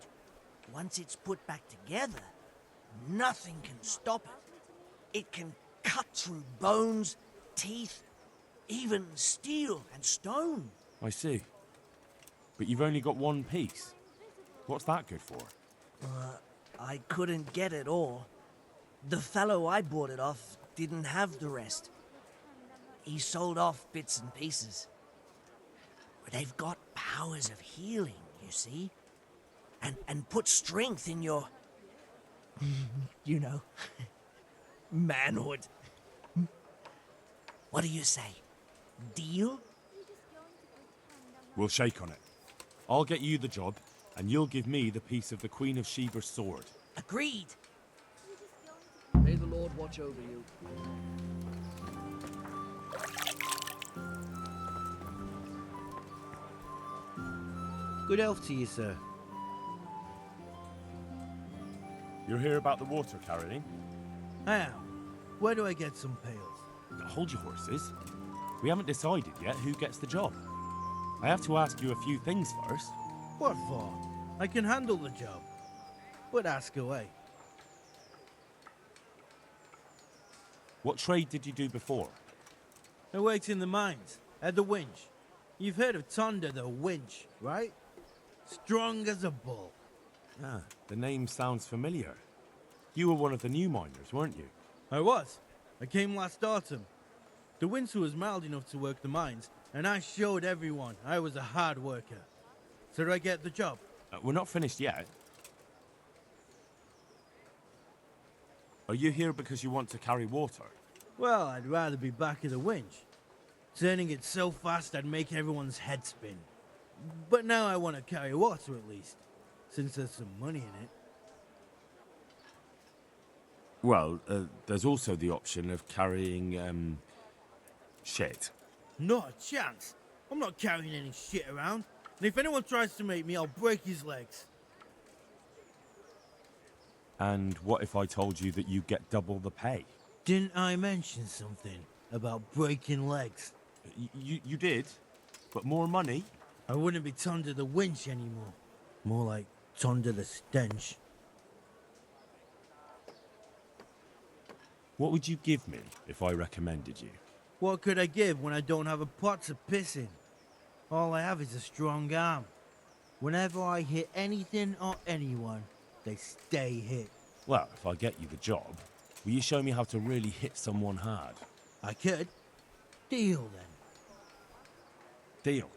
[SPEAKER 17] once it's put back together, nothing can stop it. It can cut through bones, teeth, even steel and stone.
[SPEAKER 2] I see. But you've only got one piece. What's that good for?
[SPEAKER 17] I couldn't get it all. The fellow I bought it off didn't have the rest. He sold off bits and pieces. But they've got powers of healing, you see? And put strength in your... you know. Manhood. What do you say? Deal?
[SPEAKER 2] We'll shake on it. I'll get you the job, and you'll give me the piece of the Queen of Sheba's sword.
[SPEAKER 17] Agreed.
[SPEAKER 19] May the Lord watch over you.
[SPEAKER 4] Good health to you, sir.
[SPEAKER 2] You're here about the water carrying?
[SPEAKER 17] I am. Where do I get some pails?
[SPEAKER 2] Hold your horses. We haven't decided yet who gets the job. I have to ask you a few things first.
[SPEAKER 17] What for? I can handle the job. But ask away.
[SPEAKER 2] What trade did you do before?
[SPEAKER 17] I worked in the mines, at the winch. You've heard of Tonda the winch, right? Strong as a bull.
[SPEAKER 2] Ah, the name sounds familiar. You were one of the new miners, weren't you?
[SPEAKER 17] I was. I came last autumn. The winter was mild enough to work the mines, and I showed everyone I was a hard worker. So do I get the job?
[SPEAKER 2] We're not finished yet. Are you here because you want to carry water?
[SPEAKER 17] Well, I'd rather be back at the winch. Turning it so fast I'd make everyone's head spin. But now I want to carry water at least, since there's some money in it.
[SPEAKER 2] Well, there's also the option of carrying, shit.
[SPEAKER 17] Not a chance. I'm not carrying any shit around. And if anyone tries to make me, I'll break his legs.
[SPEAKER 2] And what if I told you that you get double the pay?
[SPEAKER 17] Didn't I mention something about breaking legs?
[SPEAKER 2] You did, but more money?
[SPEAKER 17] I wouldn't be Tonda the winch anymore. More like Tonda the stench.
[SPEAKER 2] What would you give me if I recommended you?
[SPEAKER 17] What could I give when I don't have a pot to piss in? All I have is a strong arm. Whenever I hit anything or anyone, they stay hit.
[SPEAKER 2] Well, if I get you the job, will you show me how to really hit someone hard?
[SPEAKER 17] I could. Deal then.
[SPEAKER 2] Deal.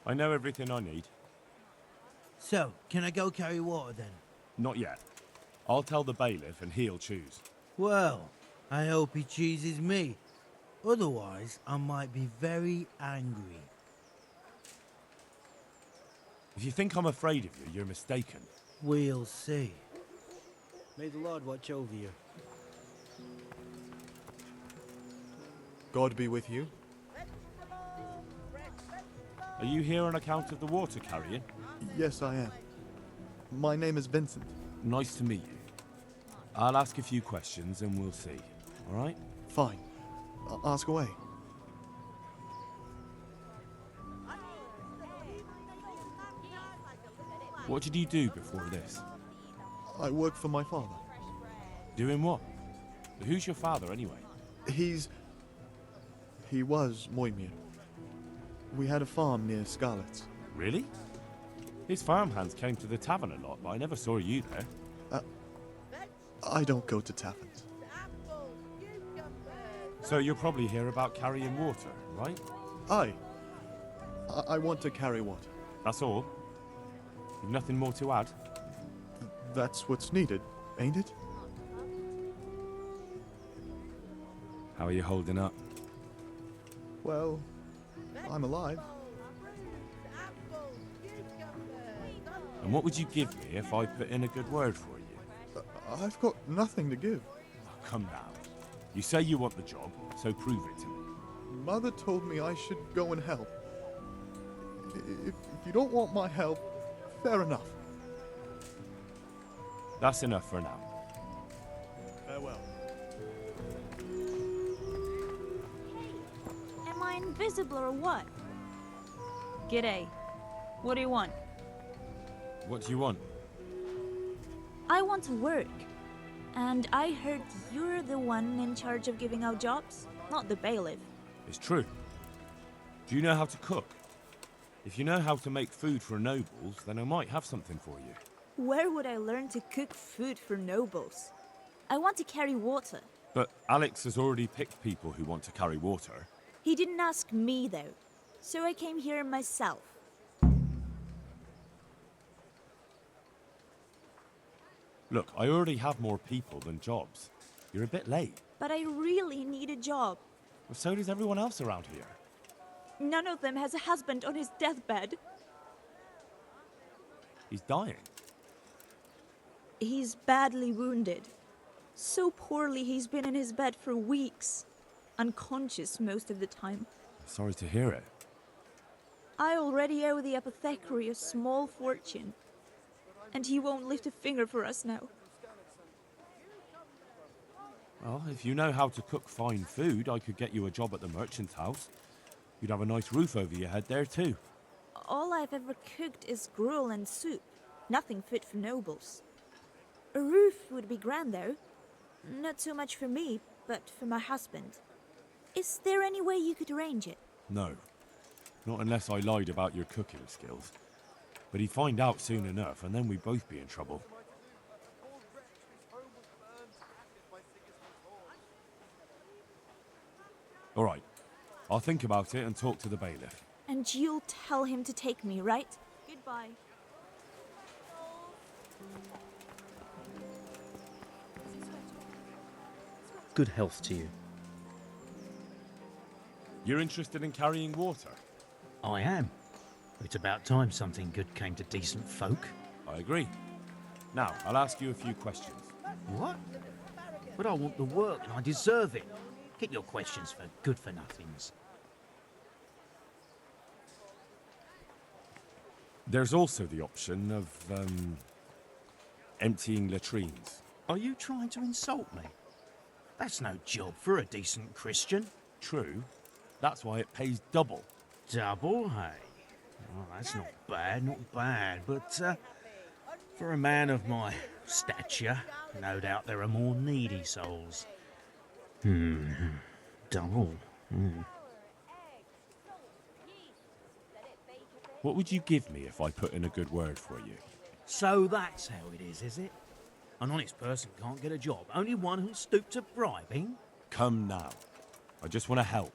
[SPEAKER 2] I know everything I need.
[SPEAKER 17] So, can I go carry water then?
[SPEAKER 2] Not yet. I'll tell the bailiff and he'll choose.
[SPEAKER 17] Well, I hope he chooses me. Otherwise, I might be very angry.
[SPEAKER 2] If you think I'm afraid of you, you're mistaken.
[SPEAKER 17] We'll see. May the Lord watch over you.
[SPEAKER 5] God be with you.
[SPEAKER 2] Are you here on account of the water carrying?
[SPEAKER 5] Yes, I am. My name is Vincent.
[SPEAKER 2] Nice to meet you. I'll ask a few questions and we'll see. All right?
[SPEAKER 5] Fine. Ask away.
[SPEAKER 2] What did you do before this?
[SPEAKER 5] I work for my father.
[SPEAKER 2] Doing what? Who's your father, anyway?
[SPEAKER 5] He was Moimir. We had a farm near Skalitz.
[SPEAKER 2] Really? His farmhands came to the tavern a lot, but I never saw you there.
[SPEAKER 5] I don't go to taverns.
[SPEAKER 2] So you're probably here about carrying water, right?
[SPEAKER 5] Aye. I want to carry water.
[SPEAKER 2] That's all? You've nothing more to add?
[SPEAKER 5] That's what's needed, ain't it?
[SPEAKER 2] How are you holding up?
[SPEAKER 5] Well, I'm alive.
[SPEAKER 2] And what would you give me if I put in a good word for you?
[SPEAKER 5] I've got nothing to give.
[SPEAKER 2] Oh, come now. You say you want the job, so prove it to me.
[SPEAKER 5] Mother told me I should go and help. If you don't want my help, fair enough.
[SPEAKER 2] That's enough for now.
[SPEAKER 5] Farewell.
[SPEAKER 20] Am I invisible or what? G'day. What do you want?
[SPEAKER 2] What do you want?
[SPEAKER 20] I want to work. And I heard you're the one in charge of giving out jobs, not the bailiff.
[SPEAKER 2] It's true. Do you know how to cook? If you know how to make food for nobles, then I might have something for you.
[SPEAKER 20] Where would I learn to cook food for nobles? I want to carry water.
[SPEAKER 2] But Alex has already picked people who want to carry water.
[SPEAKER 20] He didn't ask me, though. So I came here myself.
[SPEAKER 2] Look, I already have more people than jobs. You're a bit late.
[SPEAKER 20] But I really need a job.
[SPEAKER 2] Well, so does everyone else around here.
[SPEAKER 20] None of them has a husband on his deathbed.
[SPEAKER 2] He's dying.
[SPEAKER 20] He's badly wounded. So poorly he's been in his bed for weeks. Unconscious most of the time.
[SPEAKER 2] Sorry to hear it.
[SPEAKER 20] I already owe the apothecary a small fortune. And he won't lift a finger for us now.
[SPEAKER 2] Well, if you know how to cook fine food, I could get you a job at the merchant's house. You'd have a nice roof over your head there, too.
[SPEAKER 20] All I've ever cooked is gruel and soup. Nothing fit for nobles. A roof would be grand, though. Not so much for me, but for my husband. Is there any way you could arrange it?
[SPEAKER 2] No. Not unless I lied about your cooking skills. But he'd find out soon enough, and then we'd both be in trouble. All right. I'll think about it and talk to the bailiff.
[SPEAKER 20] And you'll tell him to take me, right? Goodbye.
[SPEAKER 4] Good health to you.
[SPEAKER 2] You're interested in carrying water?
[SPEAKER 21] I am. It's about time something good came to decent folk.
[SPEAKER 2] I agree. Now, I'll ask you a few questions.
[SPEAKER 21] What? But I want the work and I deserve it. Keep your questions for good-for-nothings.
[SPEAKER 2] There's also the option of, emptying latrines.
[SPEAKER 21] Are you trying to insult me? That's no job for a decent Christian.
[SPEAKER 2] True. That's why it pays double.
[SPEAKER 21] Double, hey? Well, that's not bad, but for a man of my stature, no doubt there are more needy souls. Double.
[SPEAKER 2] What would you give me if I put in a good word for you?
[SPEAKER 21] So that's how it is it? An honest person can't get a job, only one who'll stoop to bribing?
[SPEAKER 2] Come now. I just want to help,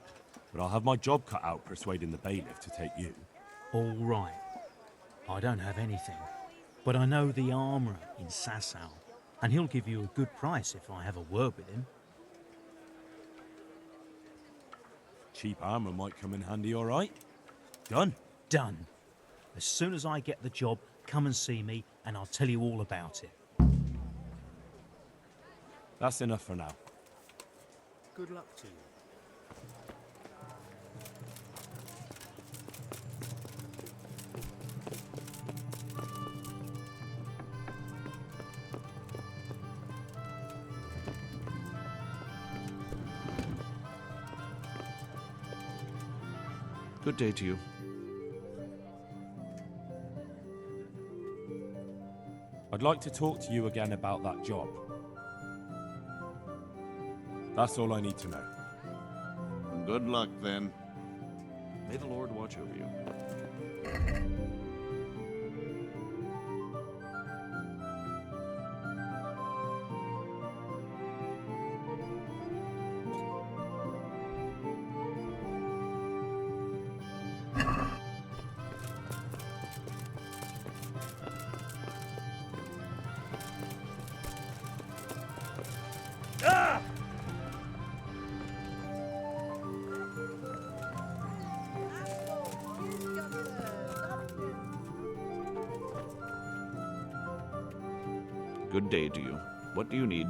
[SPEAKER 2] but I'll have my job cut out persuading the bailiff to take you.
[SPEAKER 21] All right. I don't have anything, but I know the armourer in Sasau, and he'll give you a good price if I have a word with him.
[SPEAKER 2] Cheap armour might come in handy, all right? Done?
[SPEAKER 21] Done. As soon as I get the job, come and see me, and I'll tell you all about it.
[SPEAKER 2] That's enough for now.
[SPEAKER 21] Good luck to you.
[SPEAKER 8] Good day to you.
[SPEAKER 2] I'd like to talk to you again about that job. That's all I need to know.
[SPEAKER 8] Good luck, then. May the Lord watch over you. Good day to you. What do you need?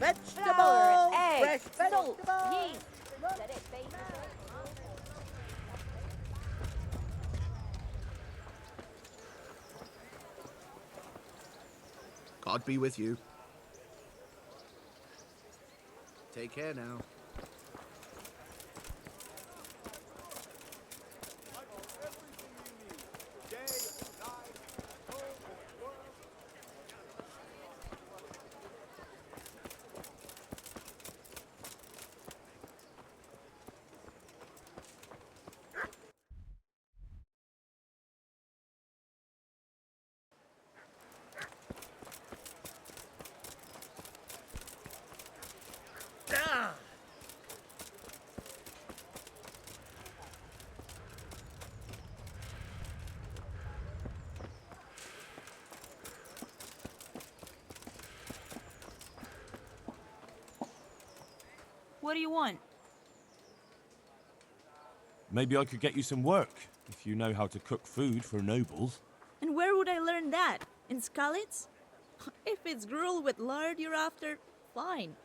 [SPEAKER 14] Vegetable,
[SPEAKER 6] eggs,
[SPEAKER 14] fresh
[SPEAKER 6] salt,
[SPEAKER 14] vegetable.
[SPEAKER 6] yeast. Let it bake a bit.
[SPEAKER 16] God be with you.
[SPEAKER 19] Take care now.
[SPEAKER 20] What do you want?
[SPEAKER 2] Maybe I could get you some work, if you know how to cook food for nobles.
[SPEAKER 20] And where would I learn that? In Skalitz? If it's gruel with lard you're after, fine.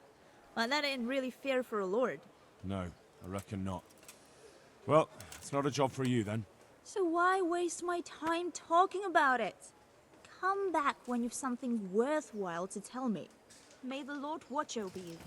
[SPEAKER 20] But that ain't really fair for a lord.
[SPEAKER 2] No, I reckon not. Well, it's not a job for you then.
[SPEAKER 20] So why waste my time talking about it? Come back when you've something worthwhile to tell me. May the Lord watch over you.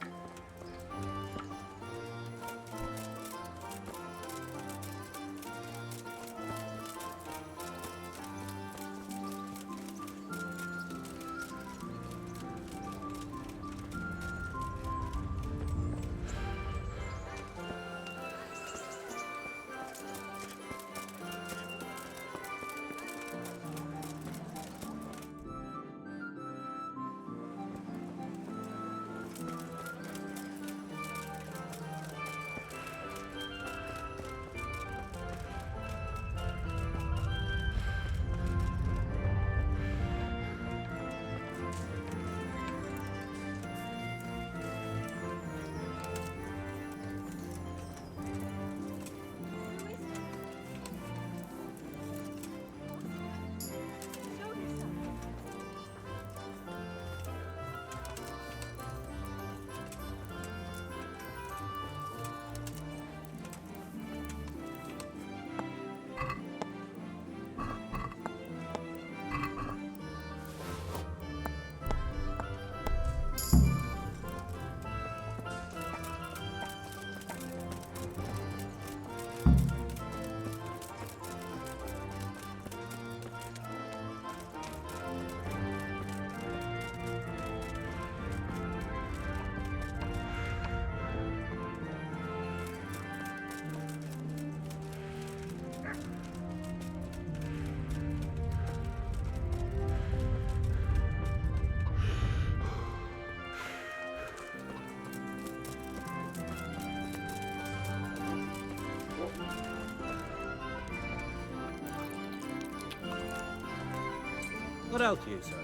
[SPEAKER 7] What else you, sir?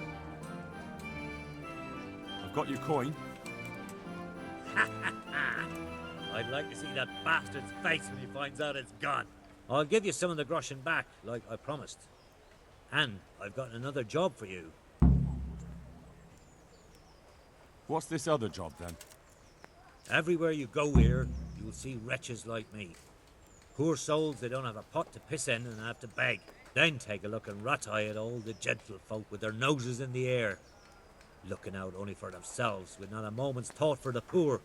[SPEAKER 2] I've got your coin.
[SPEAKER 7] I'd like to see that bastard's face when he finds out it's gone. I'll give you some of the groschen back, like I promised. And I've got another job for you.
[SPEAKER 2] What's this other job then?
[SPEAKER 7] Everywhere you go here, you'll see wretches like me. Poor souls that don't have a pot to piss in and have to beg. Then take a look and rat-eye at all the gentlefolk with their noses in the air, looking out only for themselves with not a moment's thought for the poor.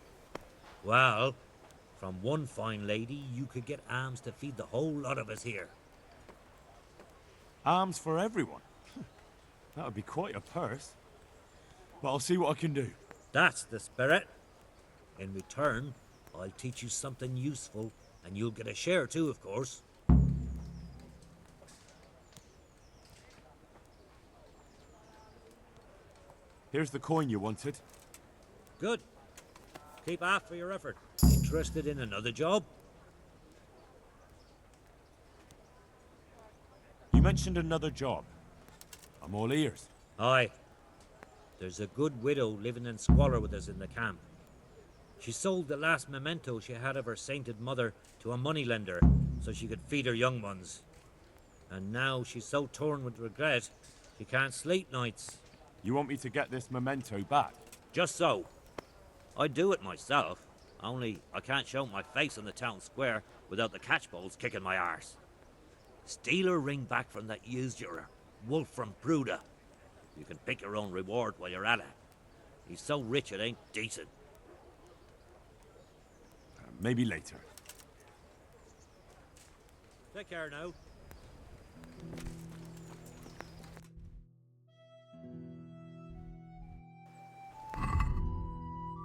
[SPEAKER 7] Well, from one fine lady you could get alms to feed the whole lot of us here.
[SPEAKER 2] Alms for everyone? That would be quite a purse. But I'll see what I can do.
[SPEAKER 7] That's the spirit. In return, I'll teach you something useful, and you'll get a share too, of course.
[SPEAKER 2] Here's the coin you wanted.
[SPEAKER 7] Good. Keep half for your effort. Interested in another job?
[SPEAKER 2] You mentioned another job. I'm all ears.
[SPEAKER 7] Aye. There's a good widow living in squalor with us in the camp. She sold the last memento she had of her sainted mother to a moneylender so she could feed her young ones. And now she's so torn with regret, she can't sleep nights.
[SPEAKER 2] You want me to get this memento back?
[SPEAKER 7] Just so. I'd do it myself, only I can't show my face on the town square without the catchballs kicking my arse. Steal her ring back from that usurer, Wolf from Bruda. You can pick your own reward while you're at it. He's so rich it ain't decent.
[SPEAKER 2] Maybe later.
[SPEAKER 7] Take care now.